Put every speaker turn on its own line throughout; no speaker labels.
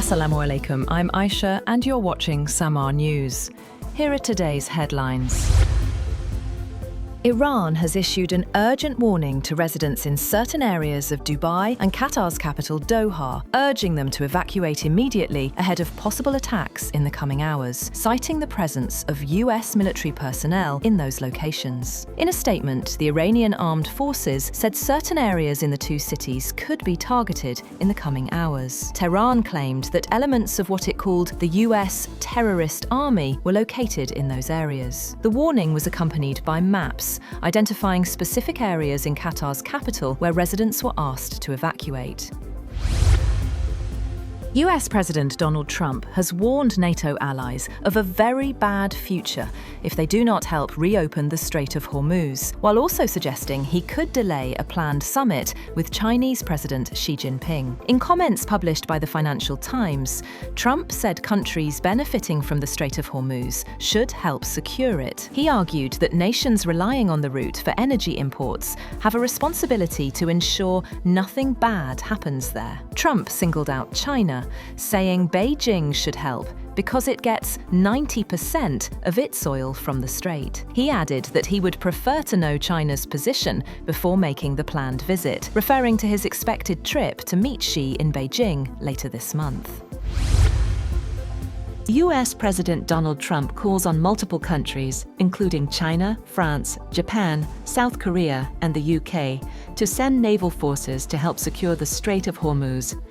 Assalamu alaikum, I'm Aisha and you're watching Samaa News. Here are today's headlines. Iran has issued an urgent warning to residents in certain areas of Dubai and Qatar's capital Doha, urging them to evacuate immediately ahead of possible attacks in the coming hours, citing the presence of US military personnel in those locations. In a statement, the Iranian armed forces said certain areas in the two cities could be targeted in the coming hours. Tehran claimed that elements of what it called the US terrorist army were located in those areas. The warning was accompanied by maps identifying specific areas in Qatar's capital where residents were asked to evacuate. US President Donald Trump has warned NATO allies of a very bad future if they do not help reopen the Strait of Hormuz, while also suggesting he could delay a planned summit with Chinese President Xi Jinping. In comments published by the Financial Times, Trump said countries benefiting from the Strait of Hormuz should help secure it. He argued that nations relying on the route for energy imports have a responsibility to ensure nothing bad happens there. Trump singled out China, saying Beijing should help because it gets 90% of its oil from the strait. He added that he would prefer to know China's position before making the planned visit, referring to his expected trip to meet Xi in Beijing later this month.
US President Donald Trump calls on multiple countries, including China, France, Japan, South Korea, and the UK, to send naval forces to help secure the Strait of Hormuz,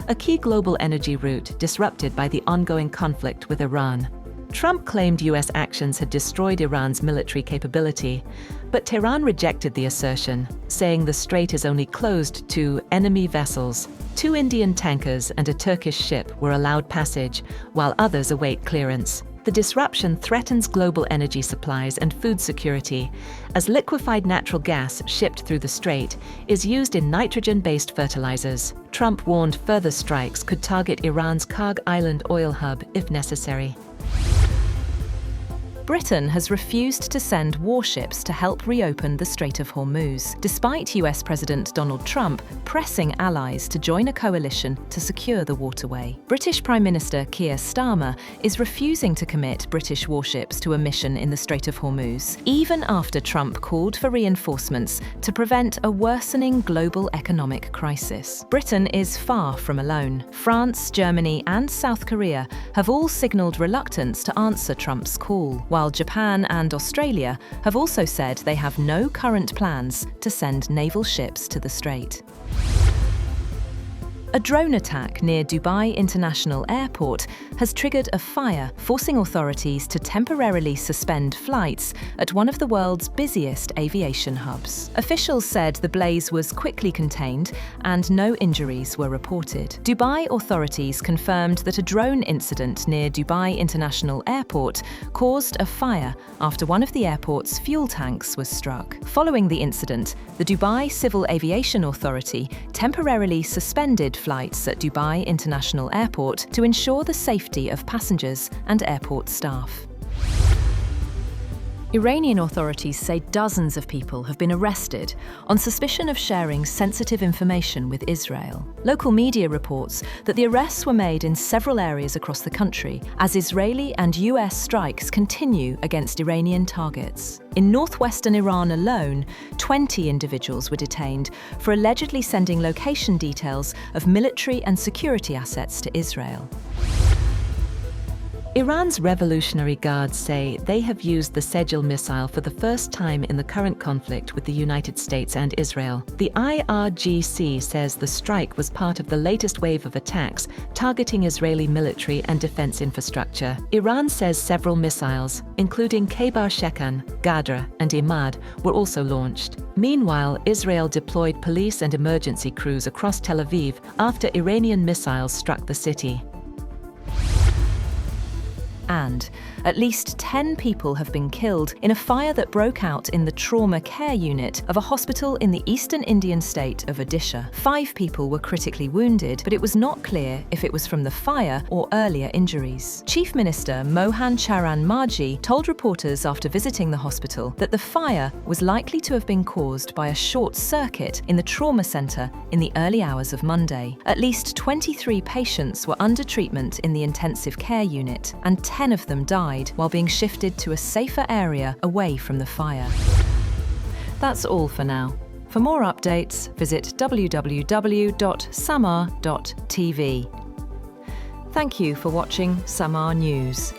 a key global energy route disrupted by the ongoing conflict with Iran. Trump claimed US actions had destroyed Iran's military capability, but Tehran rejected the assertion, saying the strait is only closed to enemy vessels. 2 Indian tankers and a Turkish ship were allowed passage, while others await clearance. The disruption threatens global energy supplies and food security, as liquefied natural gas shipped through the strait is used in nitrogen-based fertilizers. Trump warned further strikes could target Iran's Karg Island oil hub if necessary.
Britain has refused to send warships to help reopen the Strait of Hormuz, despite US President Donald Trump pressing allies to join a coalition to secure the waterway. British Prime Minister Keir Starmer is refusing to commit British warships to a mission in the Strait of Hormuz, even after Trump called for reinforcements to prevent a worsening global economic crisis. Britain is far from alone. France, Germany, and South Korea have all signalled reluctance to answer Trump's call, while Japan and Australia have also said they have no current plans to send naval ships to the strait. A drone attack near Dubai International Airport has triggered a fire, forcing authorities to temporarily suspend flights at one of the world's busiest aviation hubs. Officials said the blaze was quickly contained and no injuries were reported. Dubai authorities confirmed that a drone incident near Dubai International Airport caused a fire after one of the airport's fuel tanks was struck. Following the incident, the Dubai Civil Aviation Authority temporarily suspended flights at Dubai International Airport to ensure the safety of passengers and airport staff. Iranian authorities say dozens of people have been arrested on suspicion of sharing sensitive information with Israel. Local media reports that the arrests were made in several areas across the country as Israeli and US strikes continue against Iranian targets. In northwestern Iran alone, 20 individuals were detained for allegedly sending location details of military and security assets to Israel.
Iran's Revolutionary Guards say they have used the Sejil missile for the first time in the current conflict with the United States and Israel. The IRGC says the strike was part of the latest wave of attacks targeting Israeli military and defense infrastructure. Iran says several missiles, including Khaybar Shekan, Gadra, and Imad, were also launched. Meanwhile, Israel deployed police and emergency crews across Tel Aviv after Iranian missiles struck the city.
And at least 10 people have been killed in a fire that broke out in the trauma care unit of a hospital in the eastern Indian state of Odisha. 5 people were critically wounded, but it was not clear if it was from the fire or earlier injuries. Chief Minister Mohan Charan Marji told reporters after visiting the hospital that the fire was likely to have been caused by a short circuit in the trauma centre in the early hours of Monday. At least 23 patients were under treatment in the intensive care unit, and 10 of them died while being shifted to a safer area away from the fire. That's all for now. For more updates, visit www.samaa.tv. Thank you for watching Samaa News.